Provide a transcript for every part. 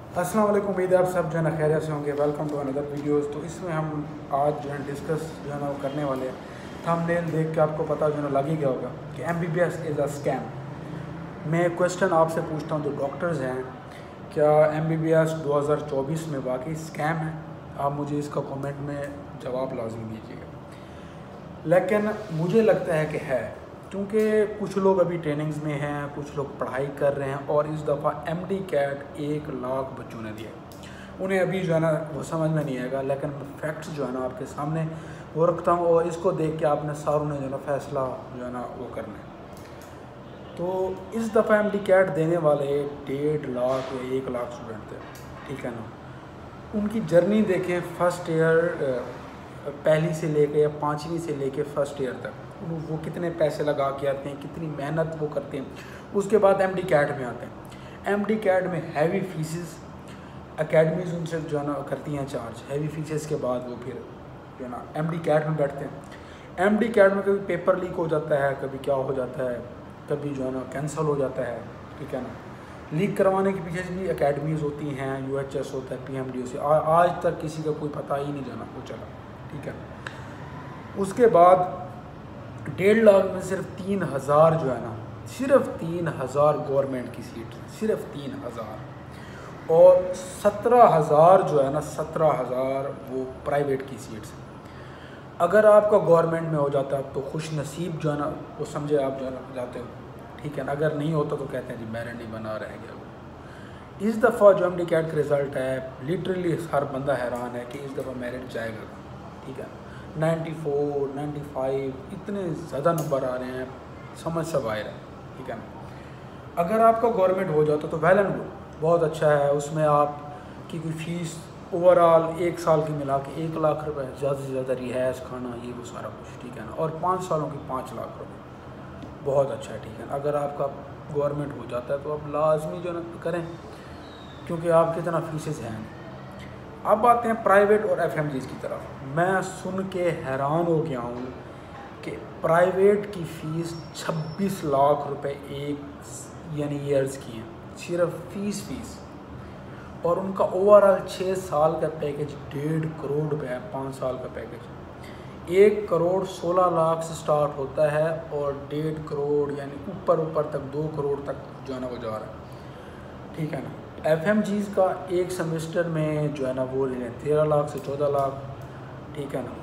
अस्सलाम वालेकुम। उम्मीद है आप सब जो है ना खैरियत से होंगे। Welcome to another videos. तो इसमें हम आज जो है डिस्कस जो है ना वो करने वाले हैं। थंबनेल देख के आपको पता जो है ना लग ही गया होगा कि MBBS इज़ अ स्कैम। मैं क्वेश्चन आपसे पूछता हूँ, जो डॉक्टर्स हैं, क्या MBBS 2024 में वाकई स्कैम है? आप मुझे इसका कमेंट में जवाब लाजमी दीजिएगा। लेकिन मुझे लगता है कि है, क्योंकि कुछ लोग अभी ट्रेनिंग्स में हैं, कुछ लोग पढ़ाई कर रहे हैं और इस दफ़ा MD कैट 1 लाख बच्चों ने दिया। उन्हें अभी जो है ना वो समझ में नहीं आएगा, लेकिन फैक्ट्स जो है ना आपके सामने वो रखता हूँ और इसको देख के आपने सारों ने जो है ना फैसला जो है ना वो करना है। तो इस दफ़ा MD कैट देने वाले 1.5 लाख या 1 लाख स्टूडेंट थे, ठीक है ना। उनकी जर्नी देखें, फर्स्ट ईयर पहली से लेके या 5वीं से लेके फर्स्ट ईयर तक वो कितने पैसे लगा के आते हैं, कितनी मेहनत वो करते हैं। उसके बाद MD कैट में आते हैं। MD कैट में हैवी फीसेस, एकेडमीज़ उनसे जो है ना करती हैं चार्ज। हैवी फीसेस के बाद वो फिर जो है ना MD कैट में बैठते हैं। MD कैट में कभी पेपर लीक हो जाता है, कभी क्या हो जाता है, कभी जो है ना कैंसिल हो जाता है, ठीक है ना। लीक करवाने के पीछे भी एकेडमीज़ होती हैं, UHS होता है, PMDOC। आज तक किसी का कोई पता ही नहीं जाना वो चला, ठीक है। उसके बाद 1.5 लाख में सिर्फ 3000 जो है ना, सिर्फ 3000 गवर्नमेंट की सीट, सिर्फ 3000, और 17,000 जो है ना 17,000 वो प्राइवेट की सीट्स। अगर आपका गवर्नमेंट में हो जाता है तो खुश नसीब जो है ना वो समझे आप जो है ना जाते हो, ठीक है ना। अगर नहीं होता तो कहते हैं जी मेरिट नहीं बना, रह गया वो। इस दफ़ा जो MD कैट का रिज़ल्ट है, लिटरली हर बंदा हैरान है कि इस दफ़ा मेरिट जाएगा, ठीक है। 94, 95 इतने ज़्यादा नंबर आ रहे हैं, समझ सब आ रहा है, ठीक है ना। अगर आपका गवर्नमेंट हो जाता तो वेल एंड गुड, बहुत अच्छा है। उसमें आपकी कोई फ़ीस ओवरऑल 1 साल की मिला के 1 लाख रुपए, ज़्यादा से ज़्यादा रिहाइश, खाना, ये वो सारा कुछ, ठीक है ना। और 5 सालों की 5 लाख रुपए, बहुत अच्छा है, ठीक है। अगर आपका गवर्नमेंट हो जाता है तो आप लाजमी जो ना करें, क्योंकि आपकी इतना फीसेस हैं नहीं। अब आते हैं प्राइवेट और FMGs की तरफ। मैं सुन के हैरान हो गया हूँ कि प्राइवेट की फ़ीस 26 लाख रुपए एक यानी ईयर्स की है, सिर्फ फीस। और उनका ओवरऑल 6 साल का पैकेज 1.5 करोड़ रुपए है। 5 साल का पैकेज 1 करोड़ 16 लाख से स्टार्ट होता है और 1.5 करोड़ यानी ऊपर तक 2 करोड़ तक जो है ना वो जा रहा है, ठीक है ना। FMGs का एक सेमेस्टर में जो है ना वो ले 13 लाख से 14 लाख, ठीक है ना,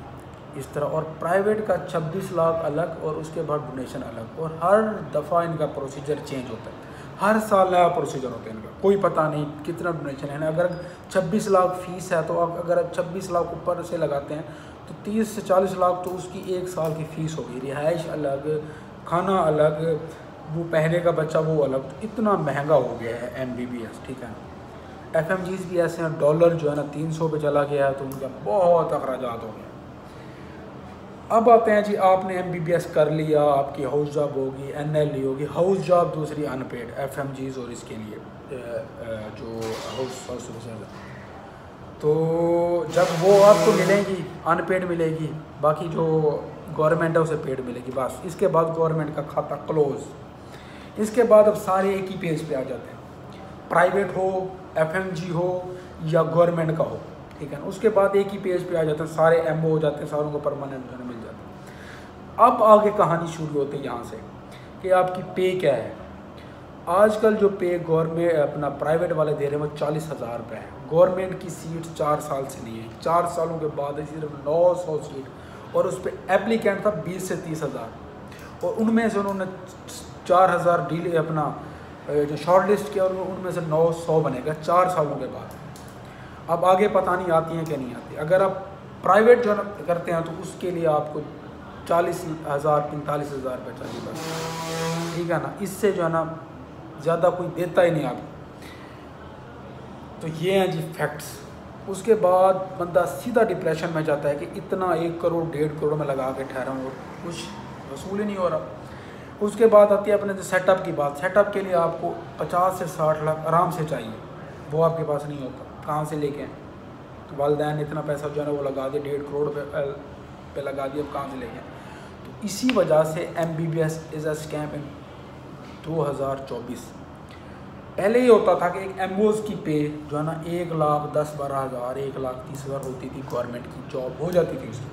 इस तरह। और प्राइवेट का 26 लाख अलग और उसके बाद डोनेशन अलग। और हर दफ़ा इनका प्रोसीजर चेंज होता है, हर साल नया प्रोसीजर होता है इनका, कोई पता नहीं कितना डोनेशन है ना। अगर 26 लाख फ़ीस है तो आप अगर 26 लाख ऊपर से लगाते हैं तो 30 से 40 लाख तो उसकी 1 साल की फ़ीस होगी। रिहाइश अलग, खाना अलग, वो पहले का बच्चा वो अलग। तो इतना महंगा हो गया है MBBS, ठीक है ना। FMGs भी ऐसे हैं, डॉलर जो है ना 300 पे चला गया है तो उनका बहुत अखराजात हो गया। अब आते हैं जी, आपने MBBS कर लिया, आपकी हाउस जॉब होगी, NLE होगी। हाउस जॉब दूसरी अनपेड, FMGs और इसके लिए जो हाउस ऑफिसर है, तो जब वो आपको मिलेंगी अनपेड मिलेगी, बाकी जो गवर्नमेंट है उसे पेड मिलेगी, बस। इसके बाद गवर्नमेंट का खाता क्लोज। इसके बाद अब सारे एक ही पेज पे आ जाते हैं, प्राइवेट हो, FMG हो या गवर्नमेंट का हो, ठीक है ना। उसके बाद एक ही पेज पे आ जाते हैं, सारे MO हो जाते हैं, सारों को परमानेंट जो मिल जाता है। अब आगे कहानी शुरू होती है यहाँ से कि आपकी पे क्या है। आजकल जो पे गवर्नमेंट अपना प्राइवेट वाले दे रहे हैं वो 40,000 रुपये है। गवर्नमेंट की सीट 4 साल से नहीं है, 4 सालों के बाद सिर्फ 900 सीट, और उस पर एप्लीकेंट था 20 से 30,000, और उनमें से उन्होंने 4,000 डील अपना जो शॉर्ट लिस्ट किया और उनमें से 900 बनेगा 4 सालों के बाद। अब आगे पता नहीं आती हैं कि नहीं आती। अगर आप प्राइवेट जो है ना करते हैं तो उसके लिए आपको 40,000 45,000 रुपये चाहिए बस, ठीक है ना। इससे जो है ना ज़्यादा कोई देता ही नहीं आपको। तो ये हैं जी फैक्ट्स। उसके बाद बंदा सीधा डिप्रेशन में जाता है कि इतना 1 करोड़ 1.5 करोड़ में लगा के ठहरा हूँ और कुछ वसूल ही नहीं हो रहा। उसके बाद आती है अपने जो सेटअप की बात। सेटअप के लिए आपको 50 से 60 लाख आराम से चाहिए, वो आपके पास नहीं होता, कहाँ से लेके आए? तो वालिदैन इतना पैसा जो है ना वो लगा दिया, 1.5 करोड़ पे लगा दिया, अब कहाँ से लेके आए? तो इसी वजह से MBBS इज़ अ स्कैम इन 2024। पहले ये होता था कि एक एमओज़ की पे जो है ना 1,10,12,000 1,30,000 होती थी, गवर्नमेंट की जॉब हो जाती थी उसकी।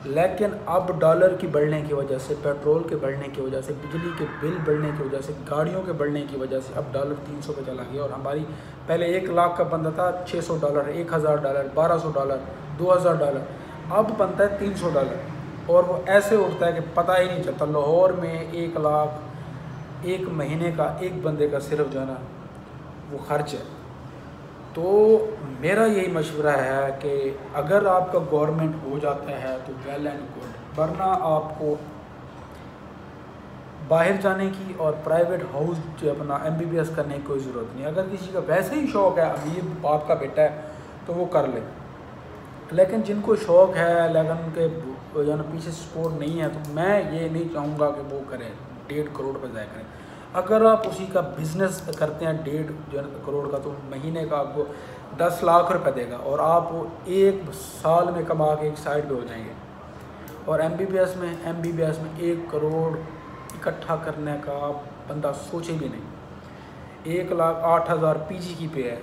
लेकिन अब डॉलर की बढ़ने की वजह से, पेट्रोल के बढ़ने की वजह से, बिजली के बिल बढ़ने की वजह से, गाड़ियों के बढ़ने की वजह से अब डॉलर 300 पे चला गया। और हमारी पहले 1 लाख का बनता था $600, $1,000, $1,200, $2,000, अब बनता है $300। और वो ऐसे उठता है कि पता ही नहीं चलता। लाहौर में 1 लाख एक महीने का एक बंदे का सिर्फ जो है ना वो खर्च है। तो मेरा यही मशवरा है कि अगर आपका गवर्नमेंट हो जाता है तो वेल एंड गुड, वरना आपको बाहर जाने की और प्राइवेट हाउस जो अपना MBBS करने की कोई ज़रूरत नहीं। अगर किसी का वैसे ही शौक़ है, अमीर बाप का बेटा है, तो वो कर ले। लेकिन जिनको शौक़ है लेकिन उनके जो ना पीछे सपोर्ट नहीं है, तो मैं ये नहीं चाहूँगा कि वो करें 1.5 करोड़ पर ज़ाया करें। अगर आप उसी का बिज़नेस करते हैं 1.5 करोड़ का, तो महीने का आपको 10 लाख रुपए देगा और आप वो 1 साल में कमा के एक साइड पे हो जाएंगे। और MBBS में 1 करोड़ इकट्ठा करने का बंदा सोचे भी नहीं। 1,08,000 PG की पे है,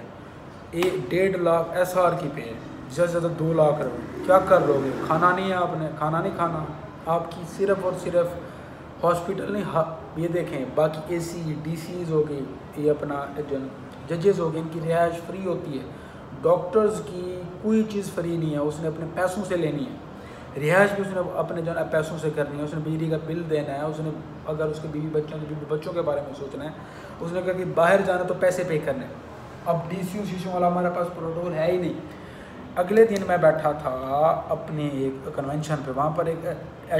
1.5 लाख SR की पे है, ज़्यादा से ज़्यादा 2 लाख रुपये। क्या कर लोगे? खाना नहीं है, आपने खाना नहीं खाना। आपकी सिर्फ़ और सिर्फ हॉस्पिटल नहीं, ये देखें बाकी AC DCs हो गई, ये अपना जजेस हो गए, इनकी रिहाइश फ्री होती है। डॉक्टर्स की कोई चीज़ फ्री नहीं है, उसने अपने पैसों से लेनी है। रिहाइश भी उसने अपने जो है पैसों से करनी है। उसने बिजली का बिल देना है, उसने अगर उसके बीवी बच्चों के बारे में सोचना है, उसने कहा कि बाहर जाना तो पैसे पे करने। अब DCU शीशों वाला हमारे पास प्रोटोकॉल है ही नहीं। अगले दिन मैं बैठा था अपने एक कन्वेंशन पे, वहाँ पर एक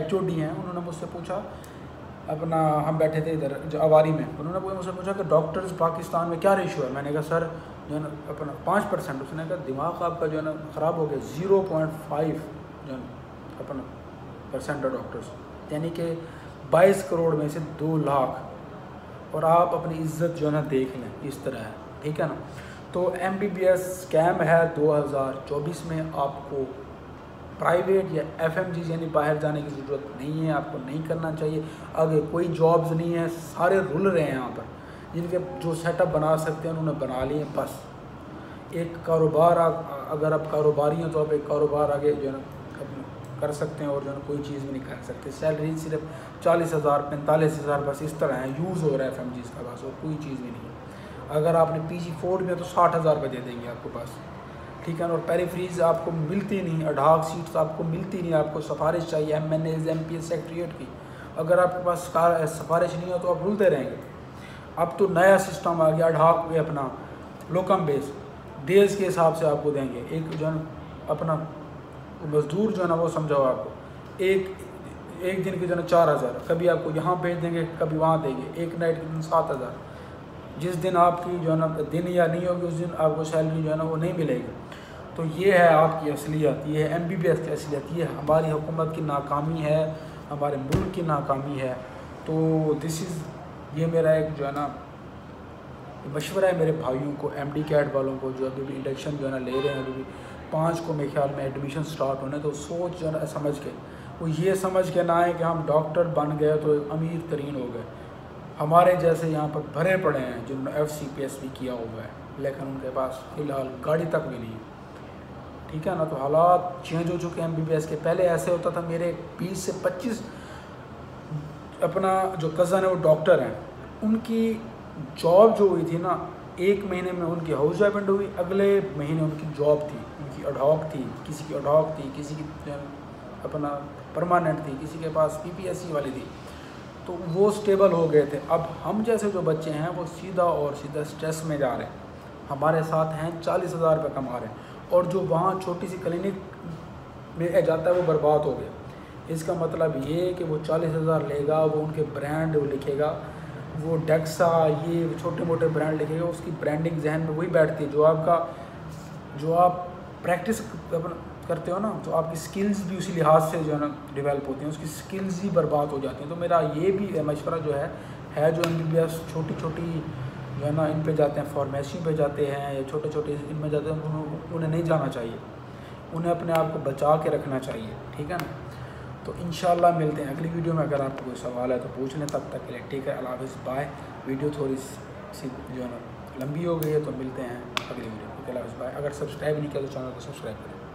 HOD हैं, उन्होंने मुझसे पूछा अपना, हम बैठे थे इधर जो अवारी में, उन्होंने मुझसे पूछा कि डॉक्टर्स पाकिस्तान में क्या रेशियो है। मैंने कहा सर जो है ना अपना 5%। उसने कहा दिमाग आपका जो है ना ख़राब हो गया, 0.5 जो है अपना % ऑफ डॉक्टर्स, यानी कि 22 करोड़ में से 2 लाख। और आप अपनी इज्जत जो है ना देख लें, इस तरह है, ठीक है ना। तो MBBS स्कैम है। 2024 में आपको प्राइवेट या FMG यानी बाहर जाने की ज़रूरत नहीं है, आपको नहीं करना चाहिए। आगे कोई जॉब्स नहीं है, सारे रुल रहे हैं यहाँ पर। जिनके जो सेटअप बना सकते हैं उन्होंने बना लिए। बस एक कारोबार, अगर आप कारोबारी हैं तो आप एक कारोबार आगे जो है ना कर सकते हैं और जो है कोई चीज़ भी नहीं कर सकते। सैलरी सिर्फ 40,000 45,000 बस इस तरह है, यूज़ हो रहा है FMGs का बस, और कोई चीज़ भी नहीं है। अगर आपने PG फोर्ड में तो 60,000 रुपये दे देंगे आपको बस, ठीक है ना। और पेरीफ्रीज आपको मिलती नहीं, अडाक सीट्स आपको मिलती नहीं, आपको सिफारिश चाहिए MNAs MPS सेक्रेटरीट की। अगर आपके पास सिफारिश नहीं हो तो आप रुलते रहेंगे। अब तो नया सिस्टम आ गया, अडाक में अपना लोकम बेस डेज के हिसाब से आपको देंगे। एक जो है अपना मजदूर जो है ना वो समझाओ आपको एक दिन के जो है 4,000, कभी आपको यहाँ भेज देंगे कभी वहाँ देंगे। एक नाइट के दिन 7,000। जिस दिन आपकी जो है ना दिन या नहीं होगी उस दिन आपको सैलरी जो है ना वो नहीं मिलेगी। तो ये है आपकी असलियत, ये है MBBS की असलियत, ये हमारी हुकूमत की नाकामी है, हमारे मुल्क की नाकामी है। तो ये मेरा एक जो है ना मशवरा है मेरे भाइयों को, MD कैट वालों को, जो अभी भी इंडक्शन जो है ना ले रहे हैं। अभी भी 5 को मेरे ख्याल में एडमिशन स्टार्ट होने। तो सोच जो है ना समझ के, वो ये समझ के ना आए कि हम डॉक्टर बन गए तो अमीर तरीन हो गए। हमारे जैसे यहाँ पर भरे पड़े हैं जिन्होंने FC PSV किया हुआ है, लेकिन उनके पास फ़िलहाल गाड़ी तक भी नहीं है, ठीक है ना। तो हालात चेंज हो चुके हैं MBBS के। पहले ऐसे होता था, मेरे 20 से 25 अपना जो कज़न है वो डॉक्टर हैं, उनकी जॉब जो हुई थी ना, 1 महीने में उनकी हाउस जॉइंट हुई, अगले महीने उनकी जॉब थी, उनकी अडॉक थी, किसी की अडॉक थी, किसी की अपना परमानेंट थी, किसी के पास PPSC वाली थी। तो वो स्टेबल हो गए थे। अब हम जैसे जो बच्चे हैं वो सीधा स्ट्रेस में जा रहे हैं। हमारे साथ हैं 40,000 रुपये कमा रहे हैं, और जो वहाँ छोटी सी क्लिनिक में जाता है वो बर्बाद हो गया। इसका मतलब ये कि वो 40,000 लेगा, वो उनके ब्रांड वो लिखेगा, वो डेक्सा ये छोटे मोटे ब्रांड लिखेगा, उसकी ब्रांडिंग जहन में वही बैठती है। जो आप प्रैक्टिस करते हो ना, तो आपकी स्किल्स भी उसी लिहाज से जो है ना डेवलप होती हैं, उसकी स्किल्स ही बर्बाद हो जाती हैं। तो मेरा ये भी मशवरा जो है जो MBBS छोटी जो है ना इन पे जाते हैं, फार्मेसी पे जाते हैं या छोटे इनमें जाते हैं, उन्हें नहीं जाना चाहिए, उन्हें अपने आप को बचा के रखना चाहिए, ठीक है ना। तो इंशाल्लाह मिलते हैं अगली वीडियो में। अगर आपको कोई सवाल है तो पूछ लें, तब तक के लिए ठीक है, अल्लाह हाफ़िज़, बाय। वीडियो थोड़ी जो है ना लंबी हो गई है, तो मिलते हैं अगली वीडियो में। अगर सब्सक्राइब नहीं किया तो चैनल को सब्सक्राइब करें।